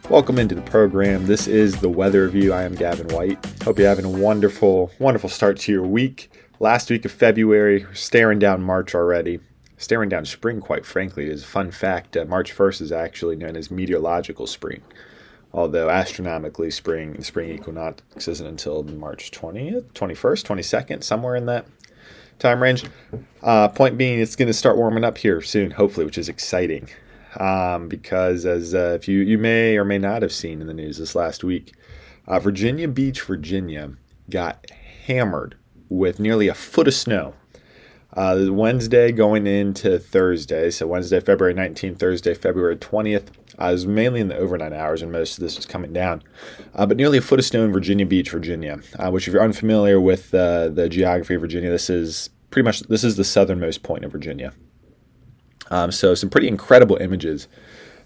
Welcome into the program. This is the Weather Review. I am Gavin White. Hope you're having a wonderful start to your week. Last week of February, staring down March already. Staring down spring, quite frankly, is a fun fact. March 1st is actually known as meteorological spring, although astronomically the spring equinox isn't until March 20th, 21st, 22nd, somewhere in that time range. Point being, it's going to start warming up here soon, hopefully, which is exciting. Because as if you may or may not have seen in the news this last week, Virginia Beach, Virginia got hammered with nearly a foot of snow. Wednesday going into Thursday, so Wednesday, February 19th, Thursday, February 20th, it was mainly in the overnight hours and most of this was coming down. But nearly a foot of snow in Virginia Beach, Virginia, which if you're unfamiliar with the geography of Virginia, this is the southernmost point of Virginia. So some pretty incredible images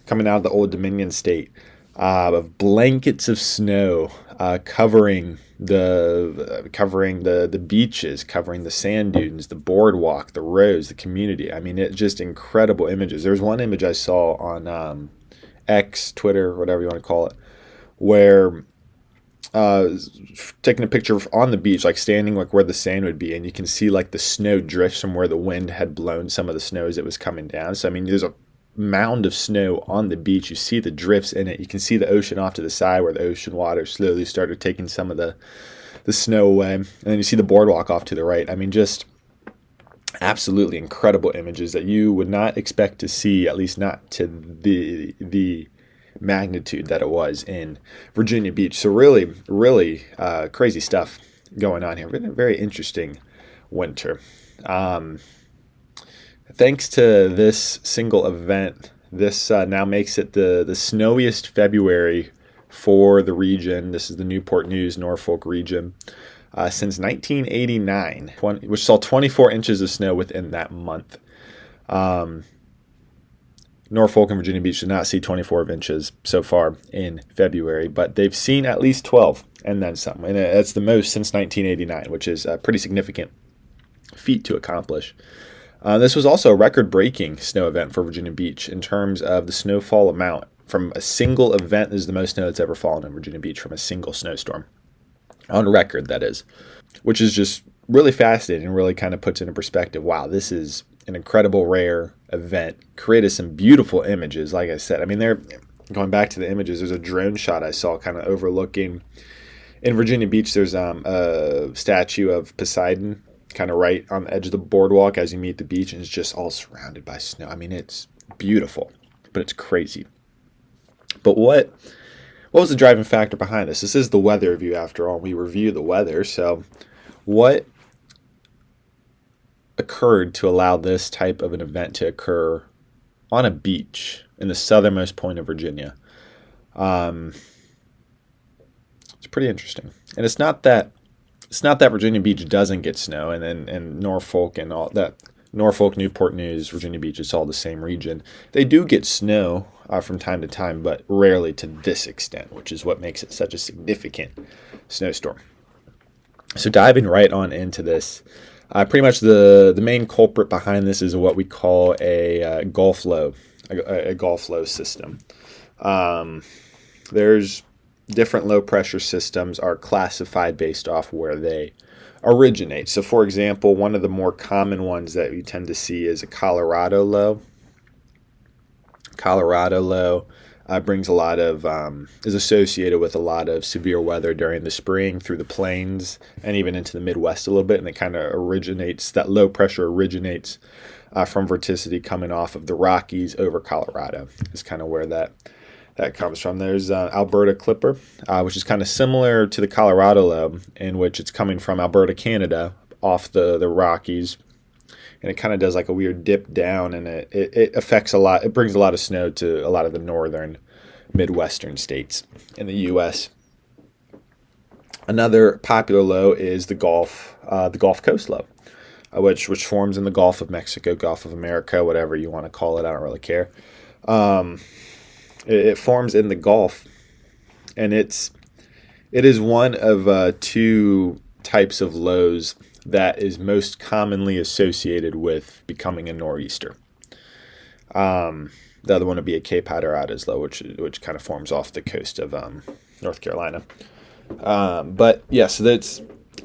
coming out of the Old Dominion state of blankets of snow covering the beaches, covering the sand dunes, the boardwalk, the roads, the community. I mean, it's just incredible images. There was one image I saw on X, Twitter, whatever you want to call it, where taking a picture on the beach, like standing like where the sand would be, and you can see like the snow drifts from where the wind had blown some of the snow as it was coming down. So I mean, there's a mound of snow on the beach. You see the drifts in it. You can see the ocean off to the side where the ocean water slowly started taking some of the snow away, and then you see the boardwalk off to the right. I mean, just absolutely incredible images that you would not expect to see, at least not to the magnitude that it was in Virginia Beach. So really crazy stuff going on here. Very interesting winter. Thanks to this single event, this now makes it the snowiest February for the region. This is the Newport News, Norfolk region, since 1989, which saw 24 inches of snow within that month. Norfolk and Virginia Beach did not see 24 inches so far in February, but they've seen at least 12 and then some. And that's the most since 1989, which is a pretty significant feat to accomplish. This was also a record-breaking snow event for Virginia Beach in terms of the snowfall amount. From a single event, this is the most snow that's ever fallen in Virginia Beach from a single snowstorm. On record, that is. Which is just really fascinating and really kind of puts into perspective, wow, this is an incredible, rare event. Created some beautiful images, like I said. I mean, going back to the images, there's a drone shot I saw kind of overlooking. In Virginia Beach, there's a statue of Poseidon kind of right on the edge of the boardwalk as you meet the beach, and it's just all surrounded by snow. I mean, it's beautiful, but it's crazy. But what was the driving factor behind this? This is the weather review, after all. We review the weather, so what occurred to allow this type of an event to occur on a beach in the southernmost point of Virginia? It's pretty interesting, and it's not that Virginia Beach doesn't get snow, and Norfolk and all that. Norfolk, Newport News, Virginia Beach, it's all the same region. They do get snow from time to time, but rarely to this extent, which is what makes it such a significant snowstorm. So diving right on into this, pretty much the main culprit behind this is what we call a Gulf low, a Gulf low system. There's different low pressure systems are classified based off where they originate. So for example, one of the more common ones that we tend to see is a Colorado low. Colorado low brings a lot of, is associated with a lot of severe weather during the spring through the plains and even into the Midwest a little bit. And it kind of that low pressure originates from vorticity coming off of the Rockies over Colorado is kind of where that comes from. There's Alberta Clipper, which is kind of similar to the Colorado low, in which it's coming from Alberta, Canada, off the Rockies, and it kind of does like a weird dip down, and it affects a lot. It brings a lot of snow to a lot of the northern Midwestern states in the U.S. Another popular low is the Gulf Coast low, which forms in the Gulf of Mexico, Gulf of America, whatever you want to call it. I don't really care. It forms in the Gulf, and it is one of two types of lows that is most commonly associated with becoming a nor'easter. The other one would be a Cape Hatteras low, which kind of forms off the coast of North Carolina. But yeah, so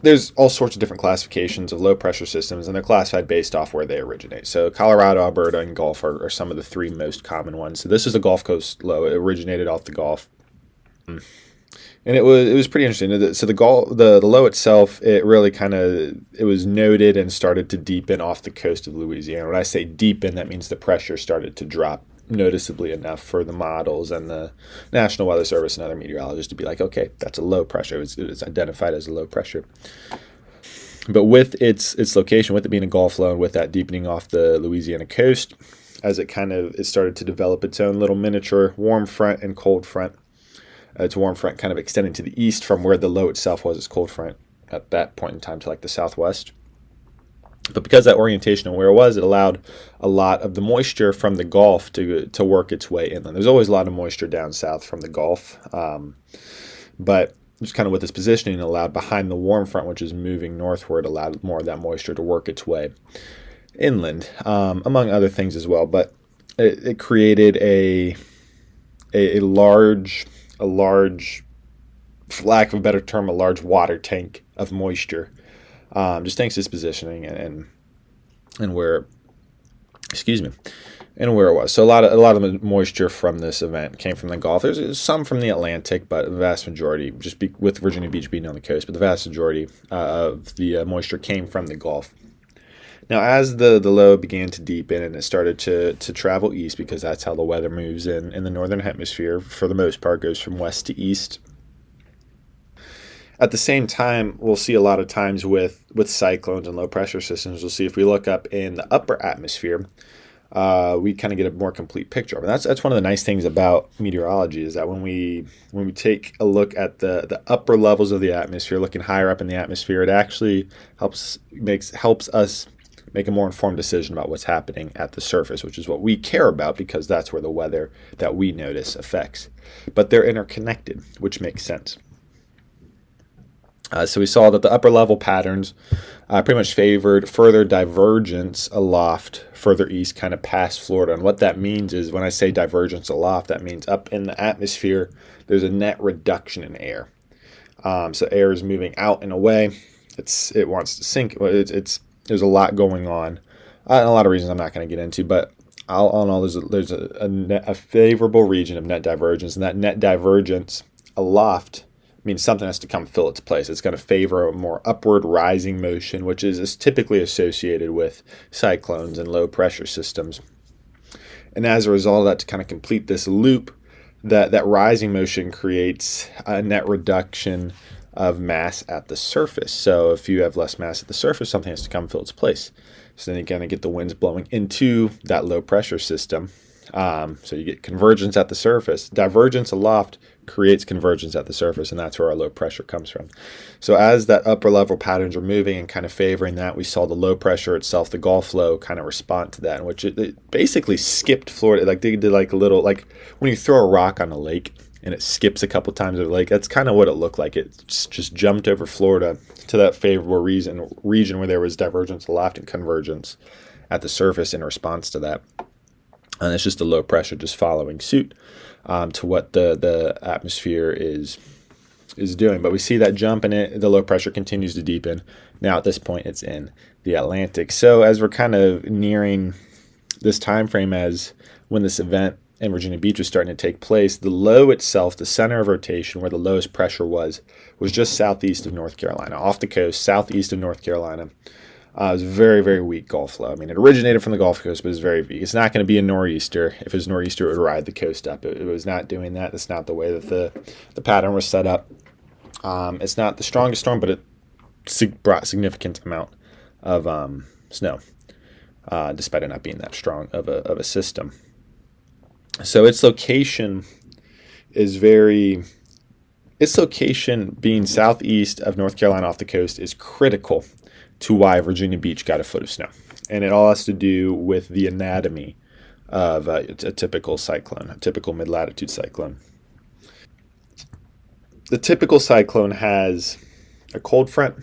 there's all sorts of different classifications of low pressure systems, and they're classified based off where they originate. So Colorado, Alberta, and Gulf are some of the three most common ones. So this is the Gulf Coast low. It originated off the Gulf. And it was pretty interesting. So the low itself, it really it was noted and started to deepen off the coast of Louisiana. When I say deepen, that means the pressure started to drop noticeably enough for the models and the National Weather Service and other meteorologists to be like, okay, that's a low pressure. It was identified as a low pressure. But with its location, with it being a Gulf low, and with that deepening off the Louisiana coast, as it started to develop its own little miniature warm front and cold front. Its warm front kind of extending to the east from where the low itself was, its cold front at that point in time to like the southwest. But because that orientation and where it was, it allowed a lot of the moisture from the Gulf to work its way inland. There's always a lot of moisture down south from the Gulf, but just kind of with this positioning, it allowed behind the warm front, which is moving northward, allowed more of that moisture to work its way inland, among other things as well. But it created a large, for lack of a better term, a large water tank of moisture, just thanks to its positioning and where, and where it was. So a lot of the moisture from this event came from the Gulf. There's some from the Atlantic, but the vast majority, with Virginia Beach being on the coast, but the vast majority of the moisture came from the Gulf. Now, as the low began to deepen and it started to travel east, because that's how the weather moves in the northern hemisphere, for the most part, goes from west to east. At the same time, we'll see a lot of times with cyclones and low pressure systems, we'll see if we look up in the upper atmosphere, we kind of get a more complete picture of it. That's one of the nice things about meteorology, is that when we take a look at the upper levels of the atmosphere, looking higher up in the atmosphere, it actually helps us make a more informed decision about what's happening at the surface, which is what we care about, because that's where the weather that we notice affects. But they're interconnected, which makes sense. So we saw that the upper level patterns pretty much favored further divergence aloft, further east, kind of past Florida. And what that means is, when I say divergence aloft, that means up in the atmosphere, there's a net reduction in air. So air is moving out and away. It wants to sink. There's a lot going on, and a lot of reasons I'm not going to get into, but all in all, there's a favorable region of net divergence, and that net divergence aloft means something has to come fill its place. It's going to favor a more upward rising motion, which is typically associated with cyclones and low pressure systems. And as a result of that, to kind of complete this loop, that rising motion creates a net reduction of mass at the surface. So if you have less mass at the surface, something has to come fill its place. So then you're going to get the winds blowing into that low pressure system. So you get convergence at the surface. Divergence aloft creates convergence at the surface, and that's where our low pressure comes from. So as that upper level patterns are moving and kind of favoring that, we saw the low pressure itself, the Gulf low, kind of respond to that, in which it basically skipped Florida. Like they did like a little, like when you throw a rock on a lake and it skips a couple times over the lake, that's kind of what it looked like. It just jumped over Florida to that favorable region where there was divergence aloft and convergence at the surface in response to that. And it's just the low pressure just following suit to what the atmosphere is doing. But we see that jump, and the low pressure continues to deepen. Now at this point, it's in the Atlantic. So as we're kind of nearing this time frame, as when this event in Virginia Beach was starting to take place, the low itself, the center of rotation where the lowest pressure was just southeast of North Carolina, off the coast, southeast of North Carolina. It was a very, very weak Gulf low. I mean, it originated from the Gulf Coast, but it's very weak. It's not going to be a nor'easter. If it was nor'easter, it would ride the coast up. It was not doing that. That's not the way that the pattern was set up. It's not the strongest storm, but it brought a significant amount of snow, despite it not being that strong of a system. So its location being southeast of North Carolina off the coast is critical to why Virginia Beach got a foot of snow. And it all has to do with the anatomy of a typical cyclone, a typical mid-latitude cyclone. The typical cyclone has a cold front,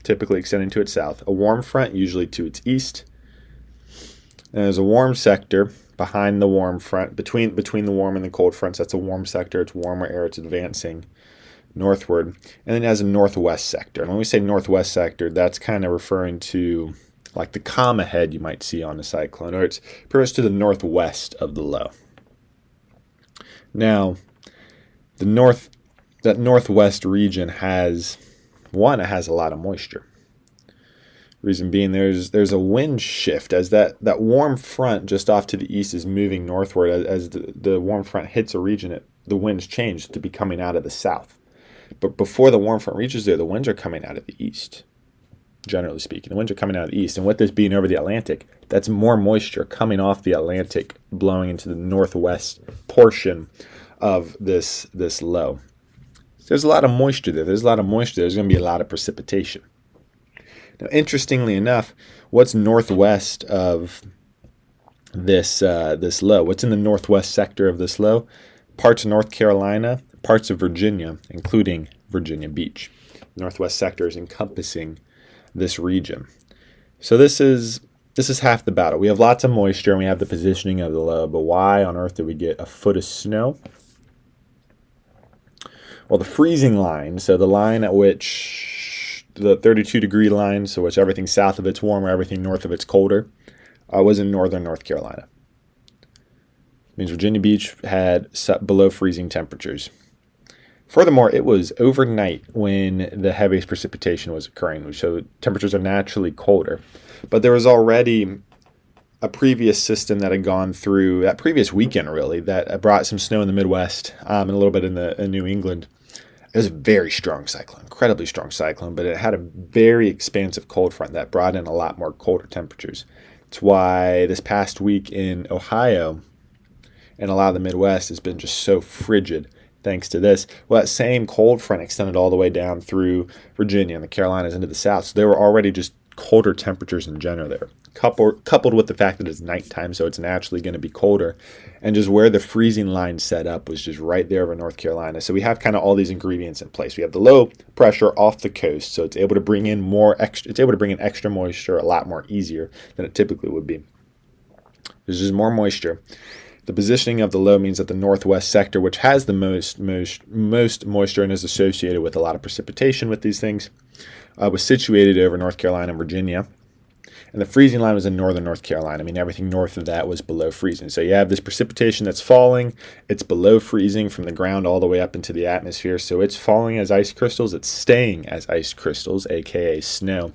typically extending to its south, a warm front, usually to its east, and there's a warm sector behind the warm front, between the warm and the cold fronts. That's a warm sector. It's warmer air. It's advancing northward. And then it has a northwest sector. And when we say northwest sector, that's kind of referring to like the comma head you might see on a cyclone, or it's pretty much to the northwest of the low. Now, that northwest region has a lot of moisture. Reason being, there's a wind shift as that warm front just off to the east is moving northward. As the warm front hits a region, the winds change to be coming out of the south. But before the warm front reaches there, the winds are coming out of the east. Generally speaking, the winds are coming out of the east, and with this being over the Atlantic, that's more moisture coming off the Atlantic, blowing into the northwest portion of this low. There's a lot of moisture there. There's going to be a lot of precipitation. Now, interestingly enough, what's northwest of this low? What's in the northwest sector of this low? Parts of North Carolina, parts of Virginia, including Virginia Beach. The northwest sector is encompassing this region. So this is half the battle. We have lots of moisture and we have the positioning of the low, but why on earth did we get a foot of snow? Well, the freezing line, so the line at which the 32-degree line, so which everything south of it's warmer, everything north of it's colder, was in northern North Carolina. It means Virginia Beach had below freezing temperatures. Furthermore, it was overnight when the heaviest precipitation was occurring, so temperatures are naturally colder. But there was already a previous system that had gone through that previous weekend, really, that brought some snow in the Midwest and a little bit in New England. It was a very strong cyclone, incredibly strong cyclone, but it had a very expansive cold front that brought in a lot more colder temperatures. It's why this past week in Ohio and a lot of the Midwest has been just so frigid thanks to this. Well, that same cold front extended all the way down through Virginia and the Carolinas into the south, so there were already just colder temperatures in general there, coupled with the fact that it's nighttime, so it's naturally going to be colder. And just where the freezing line set up was just right there over North Carolina. So we have kind of all these ingredients in place. We have the low pressure off the coast, so it's able to bring in extra moisture a lot more easier than it typically would be. There's just more moisture. The positioning of the low means that the northwest sector, which has the most moisture and is associated with a lot of precipitation with these things, was situated over North Carolina and Virginia. And the freezing line was in northern North Carolina. I mean, everything north of that was below freezing. So you have this precipitation that's falling. It's below freezing from the ground all the way up into the atmosphere. So it's falling as ice crystals. It's staying as ice crystals, aka snow.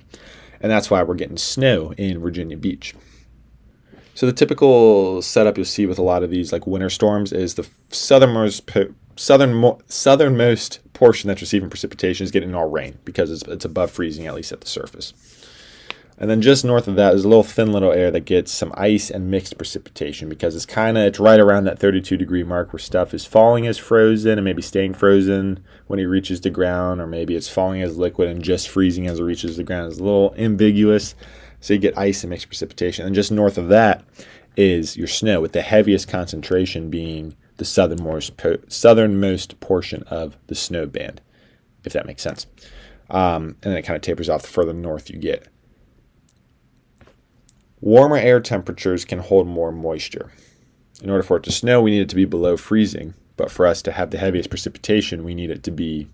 And that's why we're getting snow in Virginia Beach. So the typical setup you'll see with a lot of these like winter storms is the southernmost portion that's receiving precipitation is getting all rain because it's above freezing, at least at the surface. And then just north of that is a little thin little air that gets some ice and mixed precipitation because it's right around that 32-degree mark where stuff is falling as frozen and maybe staying frozen when it reaches the ground, or maybe it's falling as liquid and just freezing as it reaches the ground. It's a little ambiguous. So you get ice and mixed precipitation. And just north of that is your snow, with the heaviest concentration being the southernmost portion of the snow band, if that makes sense. And then it kind of tapers off the further north you get. Warmer air temperatures can hold more moisture. In order for it to snow, we need it to be below freezing. But for us to have the heaviest precipitation, we need it to be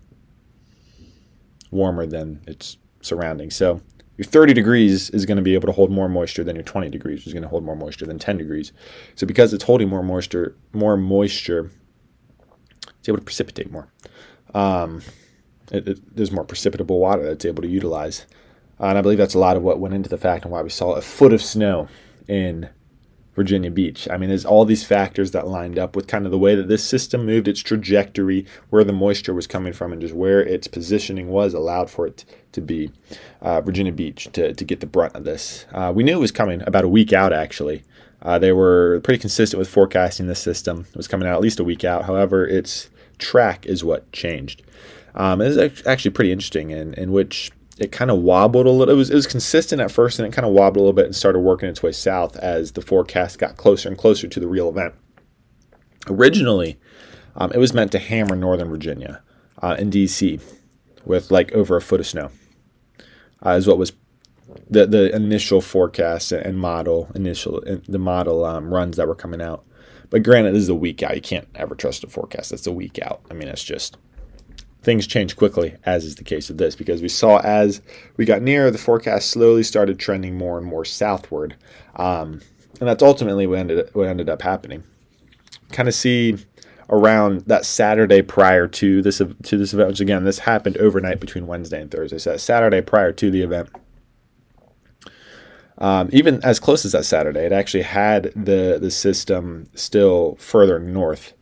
warmer than its surroundings. So your 30 degrees is going to be able to hold more moisture than your 20 degrees, which is going to hold more moisture than 10 degrees. So because it's holding more moisture, it's able to precipitate more. There's more precipitable water that's able to utilize. And I believe that's a lot of what went into the fact and why we saw a foot of snow in Virginia Beach. I mean, there's all these factors that lined up with kind of the way that this system moved, its trajectory, where the moisture was coming from, and just where its positioning was allowed for it to be Virginia Beach to get the brunt of this. We knew it was coming about a week out, actually. They were pretty consistent with forecasting this system. It was coming out at least a week out. However, its track is what changed. It was actually pretty interesting in which it kind of wobbled a little. It was consistent at first, and it kind of wobbled a little bit and started working its way south as the forecast got closer and closer to the real event. Originally, it was meant to hammer northern Virginia in D.C. with like over a foot of snow, is what was the initial forecasts and the model runs that were coming out. But granted, this is a week out. You can't ever trust a forecast that's a week out. I mean, it's just things change quickly, as is the case with this, because we saw as we got nearer, the forecast slowly started trending more and more southward, and that's ultimately what ended up happening. Kind of see around that Saturday prior to this event, which again, this happened overnight between Wednesday and Thursday. So that Saturday prior to the event, even as close as that Saturday, it actually had the system still further north,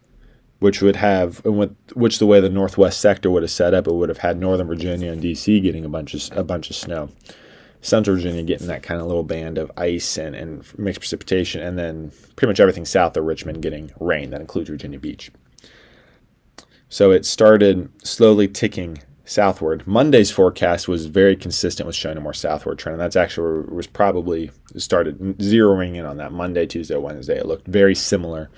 which would have, which the way the northwest sector would have set up, it would have had Northern Virginia and D.C. getting a bunch of snow, Central Virginia getting that kind of little band of ice and mixed precipitation, and then pretty much everything south of Richmond getting rain. That includes Virginia Beach. So it started slowly ticking southward. Monday's forecast was very consistent with showing a more southward trend, and that's actually was probably started zeroing in on that Monday, Tuesday, Wednesday. It looked very similar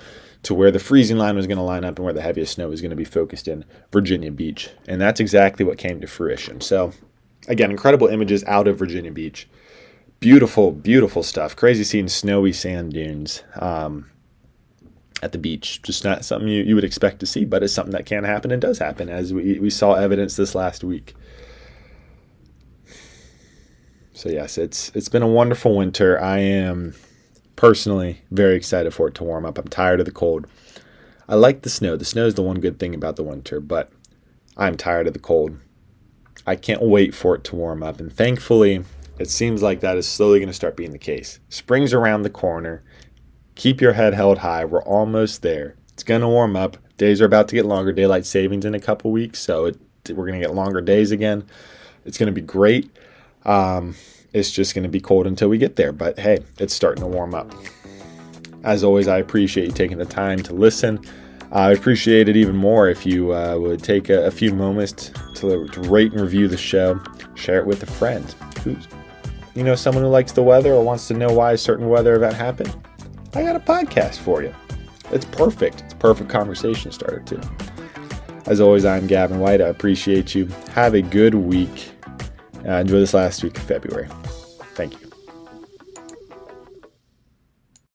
to where the freezing line was going to line up and where the heaviest snow was going to be focused in Virginia Beach. And that's exactly what came to fruition. So, again, incredible images out of Virginia Beach. Beautiful, beautiful stuff. Crazy seeing snowy sand dunes at the beach. Just not something you would expect to see, but it's something that can happen and does happen, as we saw evidence this last week. So, yes, it's been a wonderful winter. I am personally very excited for it to warm up. I'm tired of the cold. I like the snow. The snow is the one good thing about the winter, but I'm tired of the cold. I can't wait for it to warm up, and thankfully, it seems like that is slowly going to start being the case. Spring's around the corner. Keep your head held high. We're almost there. It's going to warm up. Days are about to get longer. Daylight savings in a couple weeks, so we're going to get longer days again. It's going to be great. It's just going to be cold until we get there. But hey, it's starting to warm up. As always, I appreciate you taking the time to listen. I appreciate it even more if you would take a few moments to rate and review the show. Share it with a friend who's, someone who likes the weather or wants to know why a certain weather event happened. I got a podcast for you. It's perfect. It's a perfect conversation starter too. As always, I'm Gavin White. I appreciate you. Have a good week. Enjoy this last week of February. Thank you.